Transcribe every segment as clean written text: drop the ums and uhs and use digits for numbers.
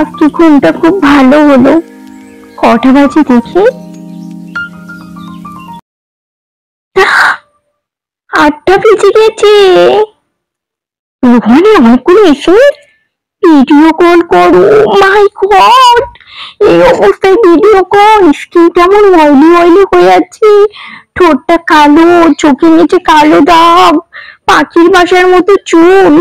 আজকে ঘুমটা খুব ভালো হলো। কটা বাজে দেখি, 8টা বেজে গেছে। রোহান অনেকগুলো এসে ভিডিও কল করো। মাই গড, এই অবস্থায় ভিডিও কল! স্কিনটা এমন অয়েলি অয়েলি হয়ে যাচ্ছে, ঠোঁটটা কালো, চোখের নিচে কালো দাগ, পাখির বাসার মতো চুল।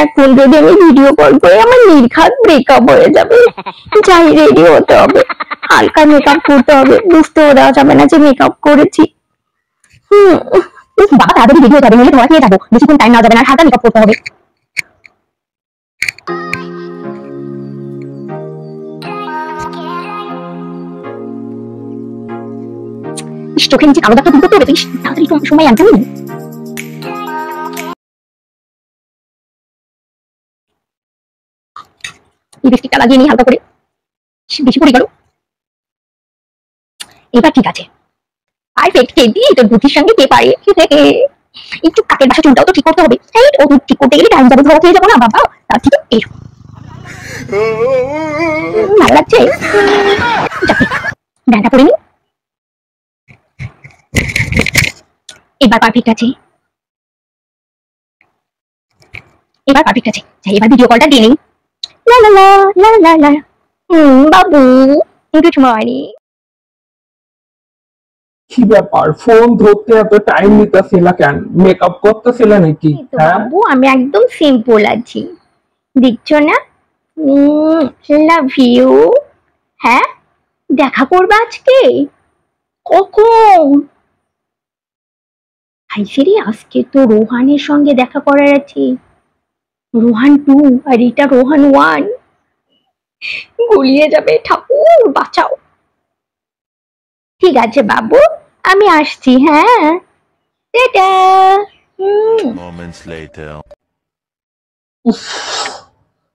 এখন যদি আমি ভিডিও কল করি আমার নির্ঘাত ব্রেকআপ হয়ে যাবে। যাই, রেডি হতে হবে, হালকা মেকআপ করতে হবে, বুঝতেও দেওয়া যাবে না যে মেকআপ করেছি। বাবা তাড়াতাড়ি ভিডিও হবে, নইলে ধোয়া খেয়ে যাবো। বেশিক্ষণ টাইম নেওয়া যাবে না, হালকা মেকআপ করতে হবে। চোখের নিচে কালো দাগটা দূর করতে হবে, তাড়াতাড়ি সময় আনতে হবে। লিপস্টিকটা লাগিয়ে নিই হালকা করে, বেশি পড়ে গেল। এবার ঠিক আছে, পারফেক্ট। কে দিয়ে তোর বুদ্ধির সঙ্গে কে পারে। একটু কাকের বাসা চুলটাও তো ঠিক করতে হবে। ও ঠিক করতে গেলে টাইম যাবে, ধোয়া খেয়ে যাবো না বাবা। তার থেকে এই ভালো লাগছে, ব্যাগটা পরে নি। এবার পারফেক্ট আছে, এবার পারফেক্ট আছে। যাই, এবার ভিডিও কলটা দিয়ে নেই। লা লা লা লা লা লা। বাবু, গুড মর্নিং। কি ব্যাপার, ফোন ধরতে এত টাইম নিতেছিল কেন? মেকআপ করতেছিল নাকি? হ্যাঁ বাবু, আমি একদম সিম্পল আছি, দেখছো না? Love you. হ্যাঁ, দেখা করবা আজকে? কখন? হাইসেরি, আজকে তো রোহানের সঙ্গে দেখা করার আছে। রোহান 2 আর এটা রোহান 1। গুলিয়ে যাবে, ঠাকুর বাঁচাও। ঠিক আছে বাবু, আমি আসছি। হ্যাঁ, টাটা। Moments later.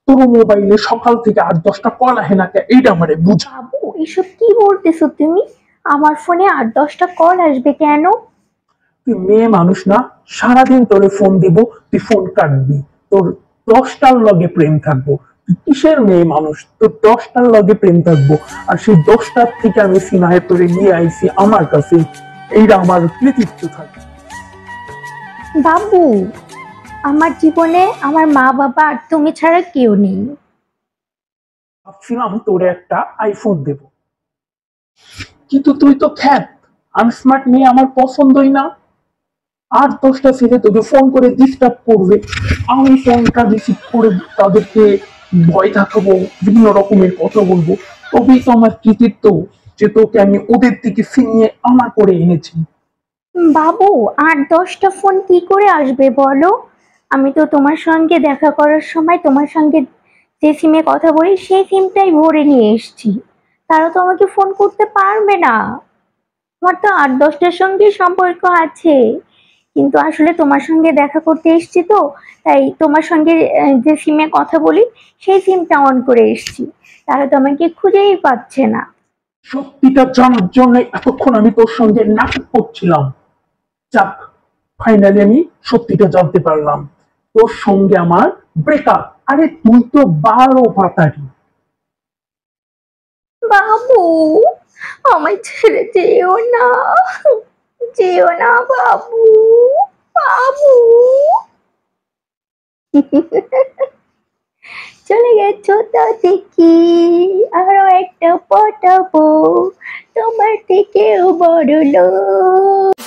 তোর মোবাইলে সকাল থেকে 8-10টা কল আহে না কে? এইটা আমারে বুঝা। বাবু, এসব কি বলতেছো তুমি? আমার ফোনে 8-10টা কল আসবে কেন? তুই মেয়ে মানুষ না, সারাদিন তোরে ফোন দিব, তুই ফোন কাটবি। তোর 10টার লগে প্রেম থাকবো। তুই কিসের মেয়ে মানুষ, তোর 10টার লগে প্রেম থাকবো, আর সেই 10টার থেকে আমি সিনায় তোরে নিয়ে আইছি আমার কাছে। এইটা আমার কৃতিত্ব থাকে। বাবু, আমার জীবনে আমার মা বাবা আর তুমি ছাড়া কেউ নেই। ভাবছিলাম তোরে একটা আইফোন দেব, কিন্তু তুই তো খ্যাত আনস্মার্ট মেয়ে, আমার পছন্দই না। 8-10টা ছেলে তোকে ফোন করে ডিস্টার্ব করবে, আমি ফোনটা রিসিভ করে তাদেরকে ভয় দেখাবো, বিভিন্ন রকমের কথা বলবো। তবেই তো আমার কৃতিত্ব যে তোকে আমি ওদের দিকে ফিরিয়ে আমার করে এনেছি। বাবু, 8-10টা ফোন কি করে আসবে বলো? আমি তো তোমার সঙ্গে দেখা করার সময় তোমার সঙ্গে যে সিমে কথা বলি সেই সিমটাই ভরে নিয়ে এসছি। তারা তো আমাকে ফোন করতে পারবে না। আমার তো 8-10টার সঙ্গে সম্পর্ক আছে, কিন্তু আসলে তোমার সঙ্গে দেখা করতে এসছি তো, তাই তোমার সঙ্গে যে সিমে কথা বলি সেই সিমটা অন করে এসছি। তারা তো আমাকে খুঁজেই পাচ্ছে না। সত্যিটা জানার জন্য এতক্ষণ আমি তোর সঙ্গে নাটক করছিলাম। যাক, ফাইনালি আমি সত্যিটা জানতে পারলাম, তোর সঙ্গে আমার ব্রেকআপ। আরে তুই তো 12 পাতারি। বাবু, আমায় ছেড়ে যেও না, যেও না বাবু, বাবু। চলে গেছো তো দেখি, আরো একটা পটাবো, তোমার থেকেও বড় লোক।